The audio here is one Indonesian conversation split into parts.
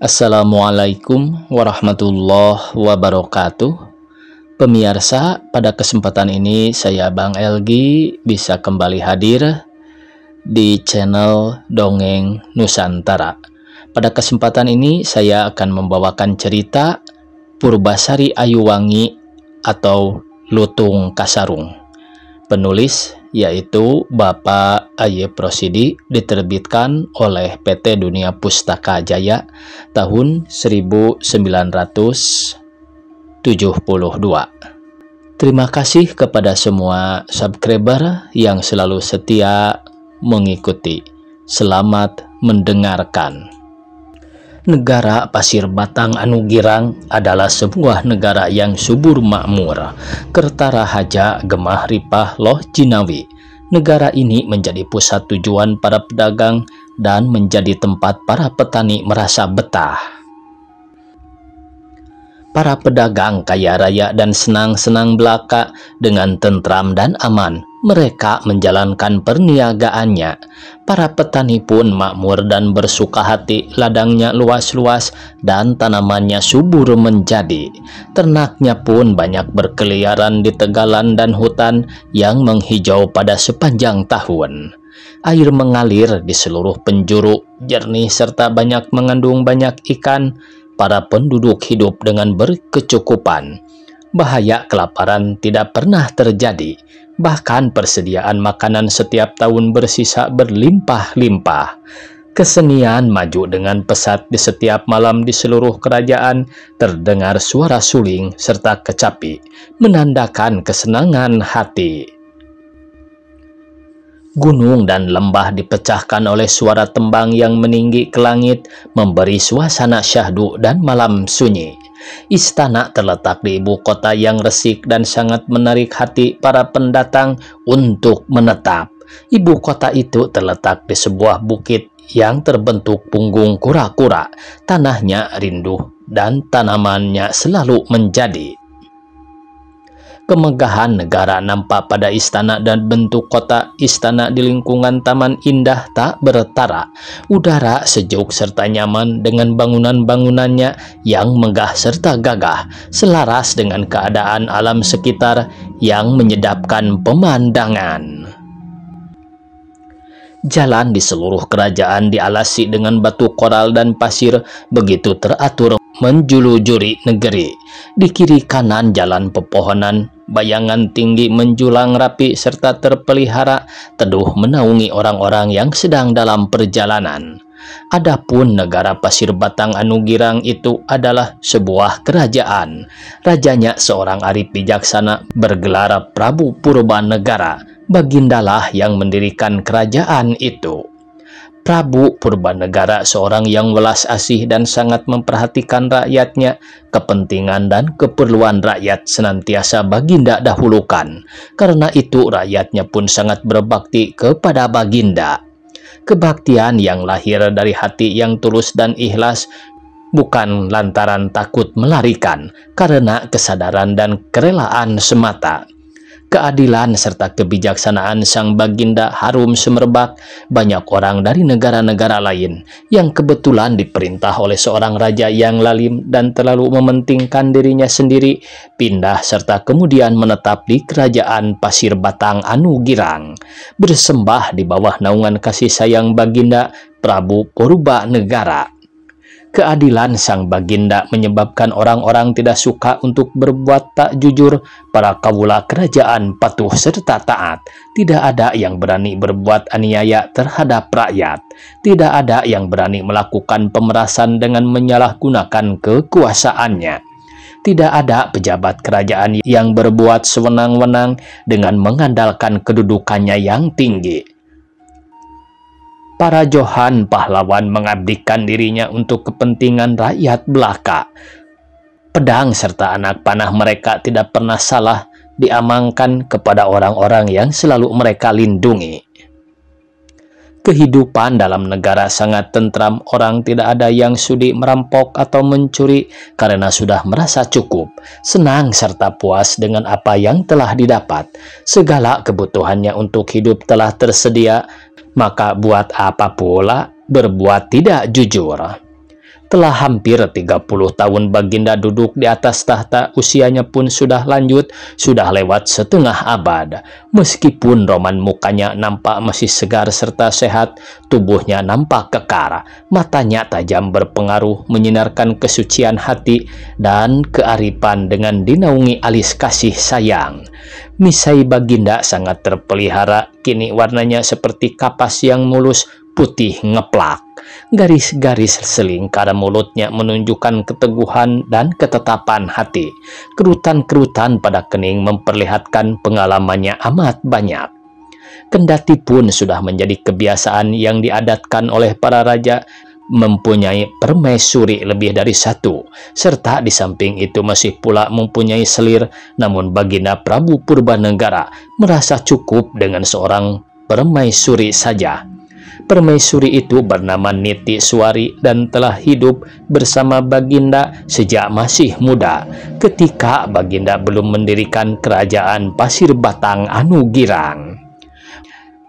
Assalamualaikum warahmatullahi wabarakatuh. Pemirsa, pada kesempatan ini saya Bang Elgi bisa kembali hadir di channel Dongeng Nusantara. Pada kesempatan ini saya akan membawakan cerita Purbasari Ayuwangi atau Lutung Kasarung. Penulis yaitu Bapak A.Y. Prosidi, diterbitkan oleh PT Dunia Pustaka Jaya tahun 1972. Terima kasih kepada semua subscriber yang selalu setia mengikuti. Selamat mendengarkan. Negara Pasir Batang anu girang adalah sebuah negara yang subur makmur, kertara haja gemah ripah loh jinawi. Negara ini menjadi pusat tujuan para pedagang dan menjadi tempat para petani merasa betah. Para pedagang kaya raya dan senang-senang belaka dengan tentram dan aman. Mereka menjalankan perniagaannya. Para petani pun makmur dan bersuka hati, ladangnya luas-luas dan tanamannya subur menjadi. Ternaknya pun banyak berkeliaran di tegalan dan hutan yang menghijau pada sepanjang tahun. Air mengalir di seluruh penjuru, jernih serta banyak mengandung banyak ikan. Para penduduk hidup dengan berkecukupan. Bahaya kelaparan tidak pernah terjadi. Bahkan persediaan makanan setiap tahun bersisa berlimpah-limpah. Kesenian maju dengan pesat di setiap malam di seluruh kerajaan. Terdengar suara suling serta kecapi, menandakan kesenangan hati. Gunung dan lembah dipecahkan oleh suara tembang yang meninggi ke langit, memberi suasana syahdu dan malam sunyi. Istana terletak di ibu kota yang resik dan sangat menarik hati para pendatang untuk menetap. Ibu kota itu terletak di sebuah bukit yang terbentuk punggung kura-kura. Tanahnya rinduh dan tanamannya selalu menjadi. Kemegahan negara nampak pada istana dan bentuk kota istana di lingkungan taman indah tak bertara. Udara sejuk serta nyaman dengan bangunan-bangunannya yang megah serta gagah, selaras dengan keadaan alam sekitar yang menyedapkan pemandangan. Jalan di seluruh kerajaan dialasi dengan batu koral dan pasir begitu teratur menjulujuri negeri. Di kiri kanan jalan pepohonan, bayangan tinggi menjulang rapi serta terpelihara teduh menaungi orang-orang yang sedang dalam perjalanan. Adapun negara Pasir Batang anu girang itu adalah sebuah kerajaan. Rajanya seorang arif bijaksana bergelar Prabu Purbanegara. Bagindalah yang mendirikan kerajaan itu. Prabu Purbanegara seorang yang welas asih dan sangat memperhatikan rakyatnya. Kepentingan dan keperluan rakyat senantiasa Baginda dahulukan. Karena itu rakyatnya pun sangat berbakti kepada Baginda. Kebaktian yang lahir dari hati yang tulus dan ikhlas, bukan lantaran takut melarikan, karena kesadaran dan kerelaan semata. Keadilan serta kebijaksanaan Sang Baginda harum semerbak. Banyak orang dari negara-negara lain yang kebetulan diperintah oleh seorang raja yang lalim dan terlalu mementingkan dirinya sendiri pindah serta kemudian menetap di kerajaan Pasir Batang anu girang, bersembah di bawah naungan kasih sayang Baginda Prabu Purbanegara. Keadilan Sang Baginda menyebabkan orang-orang tidak suka untuk berbuat tak jujur. Para kawula kerajaan patuh serta taat. Tidak ada yang berani berbuat aniaya terhadap rakyat. Tidak ada yang berani melakukan pemerasan dengan menyalahgunakan kekuasaannya. Tidak ada pejabat kerajaan yang berbuat sewenang-wenang dengan mengandalkan kedudukannya yang tinggi. Para johan pahlawan mengabdikan dirinya untuk kepentingan rakyat belaka. Pedang serta anak panah mereka tidak pernah salah diamankan kepada orang-orang yang selalu mereka lindungi. Kehidupan dalam negara sangat tentram, orang tidak ada yang sudi merampok atau mencuri karena sudah merasa cukup, senang serta puas dengan apa yang telah didapat. Segala kebutuhannya untuk hidup telah tersedia, maka buat apa pula berbuat tidak jujur? Telah hampir 30 tahun Baginda duduk di atas tahta, usianya pun sudah lanjut, sudah lewat setengah abad. Meskipun roman mukanya nampak masih segar serta sehat, tubuhnya nampak kekar, matanya tajam berpengaruh, menyinarkan kesucian hati dan kearifan dengan dinaungi alis kasih sayang. Misai Baginda sangat terpelihara, kini warnanya seperti kapas yang mulus, putih ngeplak. Garis-garis selingkar mulutnya menunjukkan keteguhan dan ketetapan hati. Kerutan-kerutan pada kening memperlihatkan pengalamannya amat banyak. Kendati pun sudah menjadi kebiasaan yang diadatkan oleh para raja, mempunyai permaisuri lebih dari satu, serta di samping itu masih pula mempunyai selir, namun Baginda Prabu Purbanegara merasa cukup dengan seorang permaisuri saja. Permaisuri itu bernama Niti Suari dan telah hidup bersama Baginda sejak masih muda, ketika Baginda belum mendirikan kerajaan Pasir Batang Anu Girang.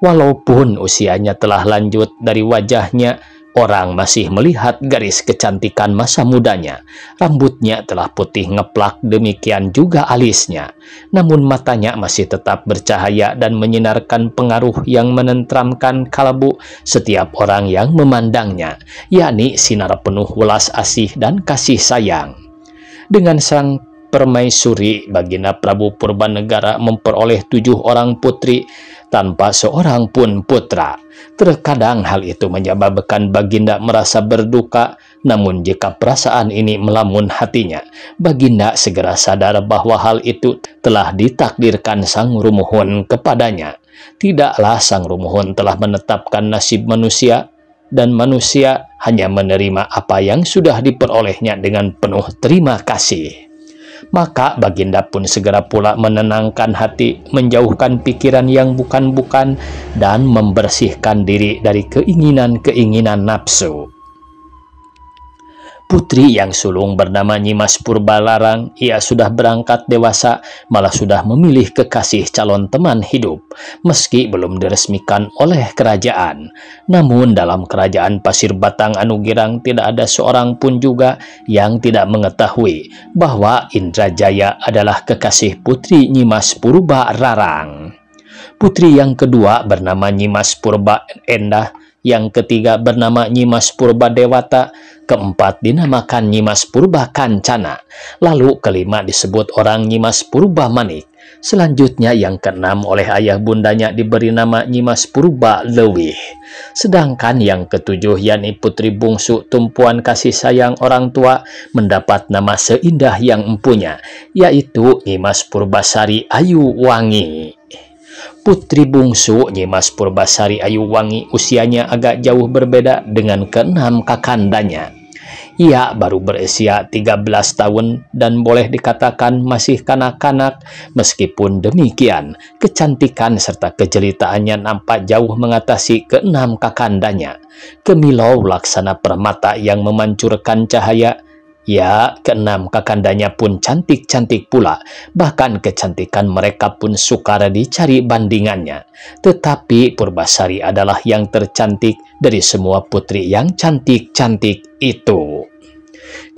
Walaupun usianya telah lanjut, dari wajahnya orang masih melihat garis kecantikan masa mudanya. Rambutnya telah putih ngeplak, demikian juga alisnya. Namun matanya masih tetap bercahaya dan menyinarkan pengaruh yang menenteramkan kalbu setiap orang yang memandangnya, yakni sinar penuh welas asih dan kasih sayang. Dengan sang permaisuri, Baginda Prabu Purbanegara memperoleh 7 orang putri tanpa seorang pun putra. Terkadang hal itu menyebabkan Baginda merasa berduka, namun jika perasaan ini melamun hatinya, Baginda segera sadar bahwa hal itu telah ditakdirkan Sang Rumuhun kepadanya. Tidaklah Sang Rumuhun telah menetapkan nasib manusia, dan manusia hanya menerima apa yang sudah diperolehnya dengan penuh terima kasih. Maka Baginda pun segera pula menenangkan hati, menjauhkan pikiran yang bukan-bukan, dan membersihkan diri dari keinginan-keinginan nafsu. Putri yang sulung bernama Nyimas Purbalarang, ia sudah berangkat dewasa, malah sudah memilih kekasih calon teman hidup, meski belum diresmikan oleh kerajaan. Namun dalam kerajaan Pasir Batang Anu Girang tidak ada seorang pun juga yang tidak mengetahui bahwa Indrajaya adalah kekasih putri Nyimas Purbararang. Putri yang kedua bernama Nyimas Purba Endah, yang ketiga bernama Nyimas Purba Dewata, keempat dinamakan Nyimas Purba Kancana, lalu kelima disebut orang Nyimas Purba Manik. Selanjutnya yang keenam oleh ayah bundanya diberi nama Nyimas Purba Lewih. Sedangkan yang ketujuh, yakni putri bungsu tumpuan kasih sayang orang tua, mendapat nama seindah yang empunya, yaitu Nyimas Purbasari Ayu Wangi. Putri bungsu Nyimas Purbasari Ayu Wangi usianya agak jauh berbeda dengan keenam kakandanya. Ia baru berusia 13 tahun dan boleh dikatakan masih kanak-kanak. Meskipun demikian, kecantikan serta kejelitaannya nampak jauh mengatasi keenam kakandanya. Kemilau laksana permata yang memancurkan cahaya. Ya, keenam kakandanya pun cantik-cantik pula, bahkan kecantikan mereka pun sukar dicari bandingannya. Tetapi Purbasari adalah yang tercantik dari semua putri yang cantik-cantik itu.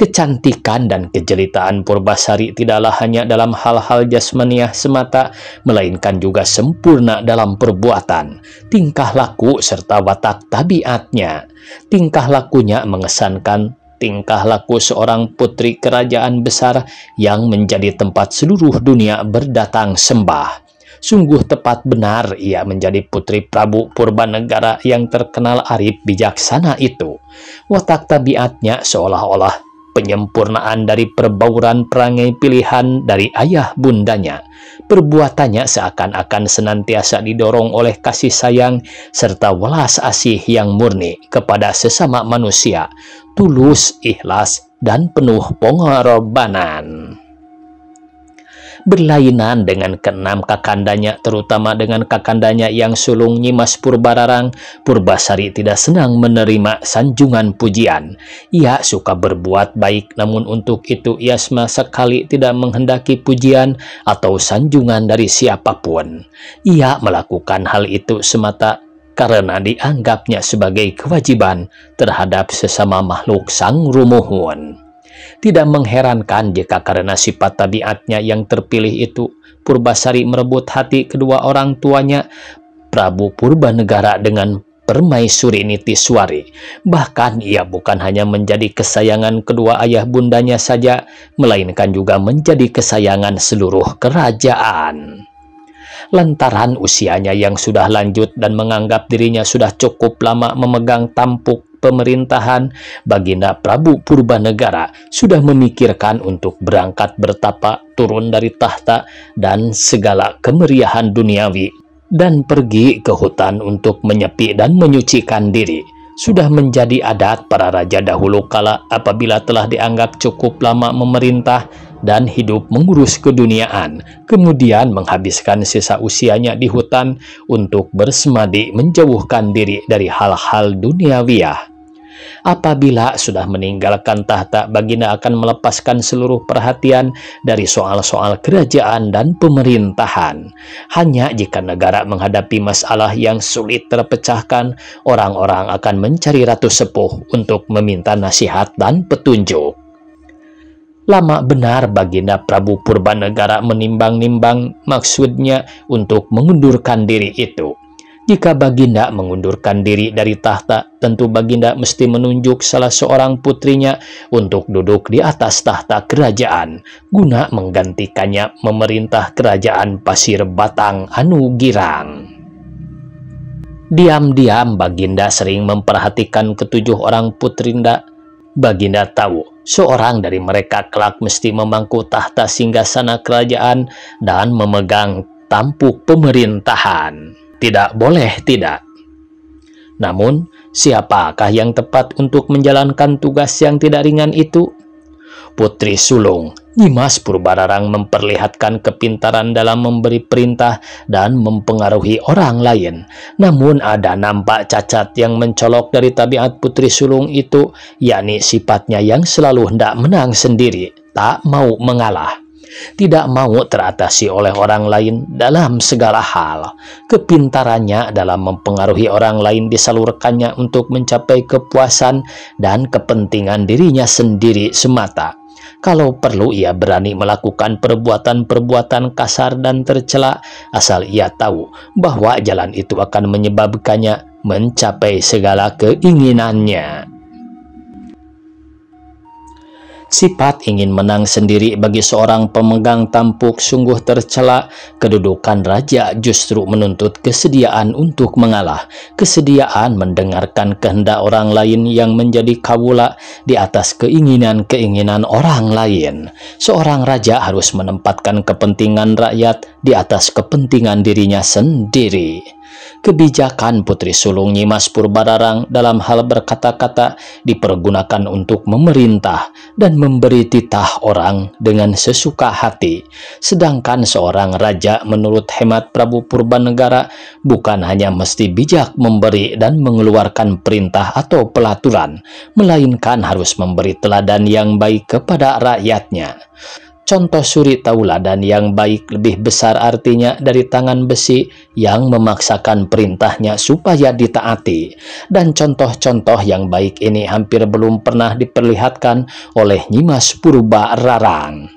Kecantikan dan kejelitaan Purbasari tidaklah hanya dalam hal-hal jasmaniah semata, melainkan juga sempurna dalam perbuatan, tingkah laku serta watak tabiatnya. Tingkah lakunya mengesankan, tingkah laku seorang putri kerajaan besar yang menjadi tempat seluruh dunia berdatang sembah. Sungguh tepat benar ia menjadi putri Prabu Purbanegara yang terkenal arif bijaksana itu. Watak tabiatnya seolah-olah penyempurnaan dari perbauran perangai pilihan dari ayah bundanya. Perbuatannya seakan-akan senantiasa didorong oleh kasih sayang serta welas asih yang murni kepada sesama manusia, tulus, ikhlas, dan penuh pengorbanan. Berlainan dengan keenam kakandanya, terutama dengan kakandanya yang sulung Nyimas Purbararang, Purbasari tidak senang menerima sanjungan pujian. Ia suka berbuat baik, namun untuk itu ia sama sekali tidak menghendaki pujian atau sanjungan dari siapapun. Ia melakukan hal itu semata karena dianggapnya sebagai kewajiban terhadap sesama makhluk sang rumuhun. Tidak mengherankan jika karena sifat tabiatnya yang terpilih itu, Purbasari merebut hati kedua orang tuanya, Prabu Purbanegara dengan Permaisuri Nitiswari. Bahkan ia bukan hanya menjadi kesayangan kedua ayah bundanya saja, melainkan juga menjadi kesayangan seluruh kerajaan. Lantaran usianya yang sudah lanjut dan menganggap dirinya sudah cukup lama memegang tampuk pemerintahan, Baginda Prabu Purbanegara sudah memikirkan untuk berangkat bertapa, turun dari tahta dan segala kemeriahan duniawi, dan pergi ke hutan untuk menyepi dan menyucikan diri. Sudah menjadi adat para raja dahulu kala apabila telah dianggap cukup lama memerintah dan hidup mengurus keduniaan, kemudian menghabiskan sisa usianya di hutan untuk bersemadi menjauhkan diri dari hal-hal duniawiah. Apabila sudah meninggalkan tahta, Baginda akan melepaskan seluruh perhatian dari soal-soal kerajaan dan pemerintahan. Hanya jika negara menghadapi masalah yang sulit terpecahkan, orang-orang akan mencari Ratu Sepuh untuk meminta nasihat dan petunjuk. Lama benar Baginda Prabu Purbanegara menimbang-nimbang maksudnya untuk mengundurkan diri itu. Jika Baginda mengundurkan diri dari tahta, tentu Baginda mesti menunjuk salah seorang putrinya untuk duduk di atas tahta kerajaan, guna menggantikannya memerintah kerajaan Pasir Batang anu girang. Diam-diam Baginda sering memperhatikan ketujuh orang putrinda. Baginda tahu seorang dari mereka kelak mesti memangku tahta singgasana kerajaan dan memegang tampuk pemerintahan. Tidak boleh tidak. Namun, siapakah yang tepat untuk menjalankan tugas yang tidak ringan itu? Putri sulung Nyimas Purbararang memperlihatkan kepintaran dalam memberi perintah dan mempengaruhi orang lain. Namun ada nampak cacat yang mencolok dari tabiat putri sulung itu, yakni sifatnya yang selalu hendak menang sendiri, tak mau mengalah. Tidak mau teratasi oleh orang lain dalam segala hal. Kepintarannya dalam mempengaruhi orang lain disalurkannya untuk mencapai kepuasan dan kepentingan dirinya sendiri semata. Kalau perlu ia berani melakukan perbuatan-perbuatan kasar dan tercela, asal ia tahu bahwa jalan itu akan menyebabkannya mencapai segala keinginannya. Sifat ingin menang sendiri bagi seorang pemegang tampuk sungguh tercela. Kedudukan raja justru menuntut kesediaan untuk mengalah, kesediaan mendengarkan kehendak orang lain yang menjadi kawula di atas keinginan-keinginan orang lain. Seorang raja harus menempatkan kepentingan rakyat di atas kepentingan dirinya sendiri. Kebijakan putri sulung Nyimas Purbararang dalam hal berkata-kata dipergunakan untuk memerintah dan memberi titah orang dengan sesuka hati. Sedangkan seorang raja menurut hemat Prabu Purbanegara bukan hanya mesti bijak memberi dan mengeluarkan perintah atau pelaturan, melainkan harus memberi teladan yang baik kepada rakyatnya. Contoh suri tauladan yang baik lebih besar artinya dari tangan besi yang memaksakan perintahnya supaya ditaati. Dan contoh-contoh yang baik ini hampir belum pernah diperlihatkan oleh Nyimas Purbararang.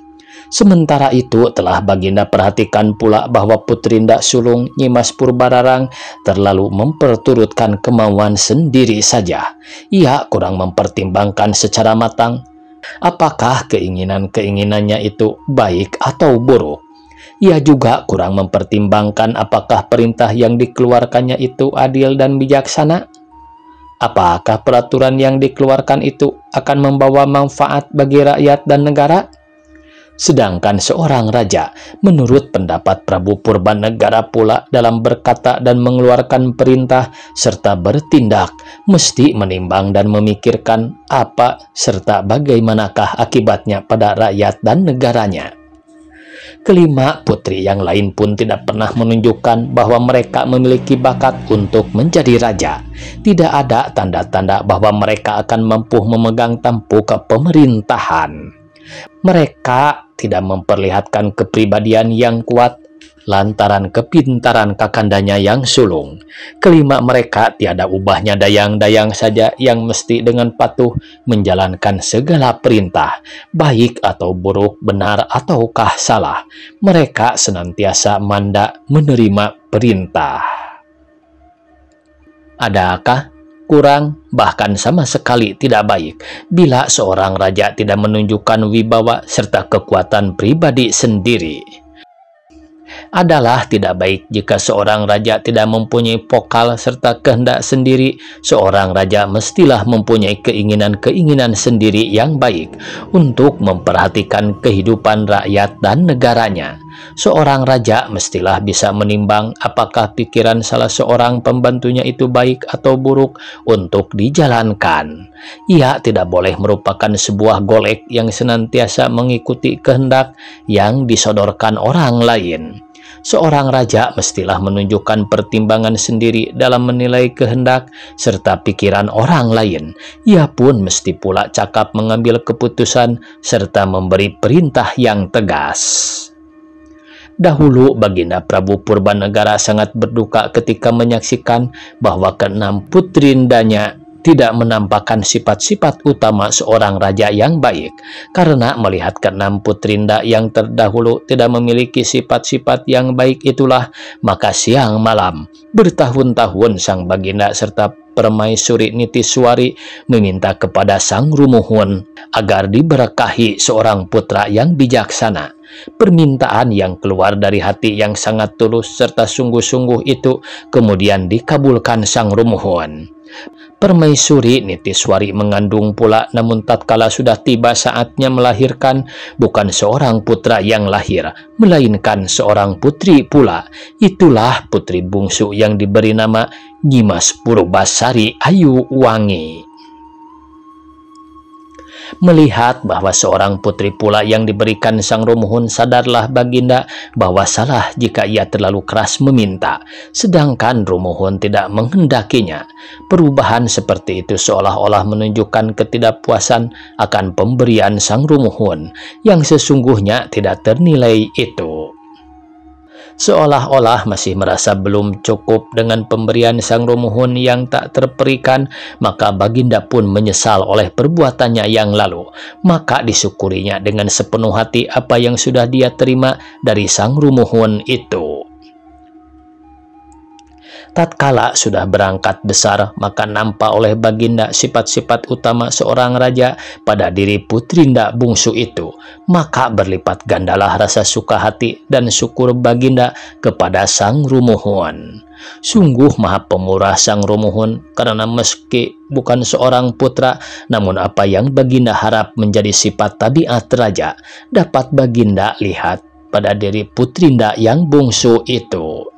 Sementara itu telah Baginda perhatikan pula bahwa putrinda sulung Nyimas Purbararang terlalu memperturutkan kemauan sendiri saja. Ia kurang mempertimbangkan secara matang apakah keinginan-keinginannya itu baik atau buruk. Ia juga kurang mempertimbangkan apakah perintah yang dikeluarkannya itu adil dan bijaksana. Apakah peraturan yang dikeluarkan itu akan membawa manfaat bagi rakyat dan negara? Sedangkan seorang raja, menurut pendapat Prabu Purbanegara pula dalam berkata dan mengeluarkan perintah serta bertindak, mesti menimbang dan memikirkan apa serta bagaimanakah akibatnya pada rakyat dan negaranya. Kelima putri yang lain pun tidak pernah menunjukkan bahwa mereka memiliki bakat untuk menjadi raja. Tidak ada tanda-tanda bahwa mereka akan mampu memegang tampuk pemerintahan. Mereka tidak memperlihatkan kepribadian yang kuat, lantaran kepintaran kakandanya yang sulung. Kelima mereka tiada ubahnya dayang-dayang saja yang mesti dengan patuh menjalankan segala perintah, baik atau buruk, benar ataukah salah. Mereka senantiasa mandak menerima perintah. Adakah kurang, bahkan sama sekali tidak baik bila seorang raja tidak menunjukkan wibawa serta kekuatan pribadi sendiri? Adalah tidak baik jika seorang raja tidak mempunyai pokal serta kehendak sendiri. Seorang raja mestilah mempunyai keinginan-keinginan sendiri yang baik untuk memperhatikan kehidupan rakyat dan negaranya. Seorang raja mestilah bisa menimbang apakah pikiran salah seorang pembantunya itu baik atau buruk untuk dijalankan. Ia tidak boleh merupakan sebuah golek yang senantiasa mengikuti kehendak yang disodorkan orang lain. Seorang raja mestilah menunjukkan pertimbangan sendiri dalam menilai kehendak serta pikiran orang lain. Ia pun mesti pula cakap mengambil keputusan serta memberi perintah yang tegas. Dahulu Baginda Prabu Purbanegara sangat berduka ketika menyaksikan bahwa keenam putrindanya tidak menampakkan sifat-sifat utama seorang raja yang baik. Karena melihat keenam putrinda yang terdahulu tidak memiliki sifat-sifat yang baik itulah, maka siang malam bertahun-tahun sang Baginda serta Permaisuri Nitiswari meminta kepada Sang Rumuhun agar diberkahi seorang putra yang bijaksana. Permintaan yang keluar dari hati yang sangat tulus serta sungguh-sungguh itu kemudian dikabulkan Sang Rumuhun. Permaisuri Nitiswari mengandung pula, namun tatkala sudah tiba saatnya melahirkan, bukan seorang putra yang lahir, melainkan seorang putri pula. Itulah putri bungsu yang diberi nama Nyimas Purbasari Ayuwangi. Melihat bahwa seorang putri pula yang diberikan Sang Rumuhun, sadarlah Baginda bahwa salah jika ia terlalu keras meminta, sedangkan Rumuhun tidak menghendakinya. Perubahan seperti itu seolah-olah menunjukkan ketidakpuasan akan pemberian Sang Rumuhun yang sesungguhnya tidak ternilai itu. Seolah-olah masih merasa belum cukup dengan pemberian Sang Rumuhun yang tak terperikan, maka Baginda pun menyesal oleh perbuatannya yang lalu. Maka disyukurinya dengan sepenuh hati apa yang sudah dia terima dari Sang Rumuhun itu. Tatkala sudah berangkat besar, maka nampak oleh Baginda sifat-sifat utama seorang raja pada diri putrinda bungsu itu. Maka berlipat gandalah rasa suka hati dan syukur Baginda kepada Sang Rumuhun. Sungguh maha pemurah Sang Rumuhun, karena meski bukan seorang putra, namun apa yang Baginda harap menjadi sifat tabiat raja dapat Baginda lihat pada diri putrinda yang bungsu itu.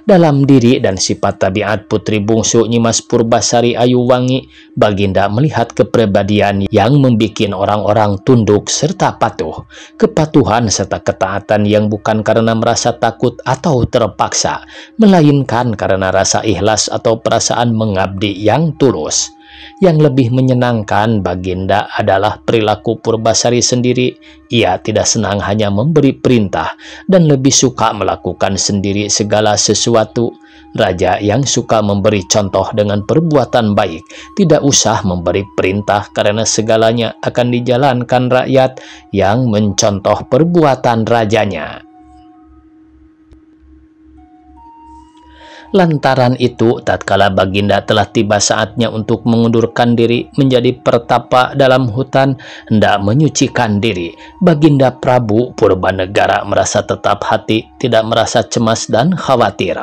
Dalam diri dan sifat tabiat putri bungsu Nyimas Purbasari Ayuwangi, Baginda melihat kepribadian yang membuat orang-orang tunduk serta patuh. Kepatuhan serta ketaatan yang bukan karena merasa takut atau terpaksa, melainkan karena rasa ikhlas atau perasaan mengabdi yang tulus. Yang lebih menyenangkan Baginda adalah perilaku Purbasari sendiri. Ia tidak senang hanya memberi perintah dan lebih suka melakukan sendiri segala sesuatu. Raja yang suka memberi contoh dengan perbuatan baik tidak usah memberi perintah, karena segalanya akan dijalankan rakyat yang mencontoh perbuatan rajanya. Lantaran itu, tatkala Baginda telah tiba saatnya untuk mengundurkan diri menjadi pertapa dalam hutan, hendak menyucikan diri, Baginda Prabu Purbanegara merasa tetap hati, tidak merasa cemas dan khawatir.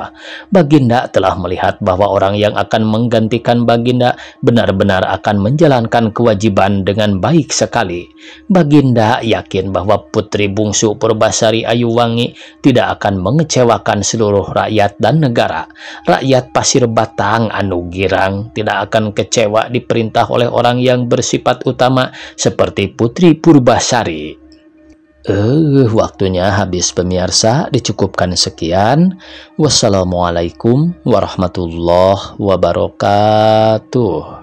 Baginda telah melihat bahwa orang yang akan menggantikan Baginda benar-benar akan menjalankan kewajiban dengan baik sekali. Baginda yakin bahwa putri bungsu Purbasari Ayuwangi tidak akan mengecewakan seluruh rakyat dan negara. Rakyat Pasir Batang anu girang tidak akan kecewa diperintah oleh orang yang bersifat utama seperti Putri Purbasari. Waktunya habis pemirsa, dicukupkan sekian. Wassalamualaikum warahmatullahi wabarakatuh.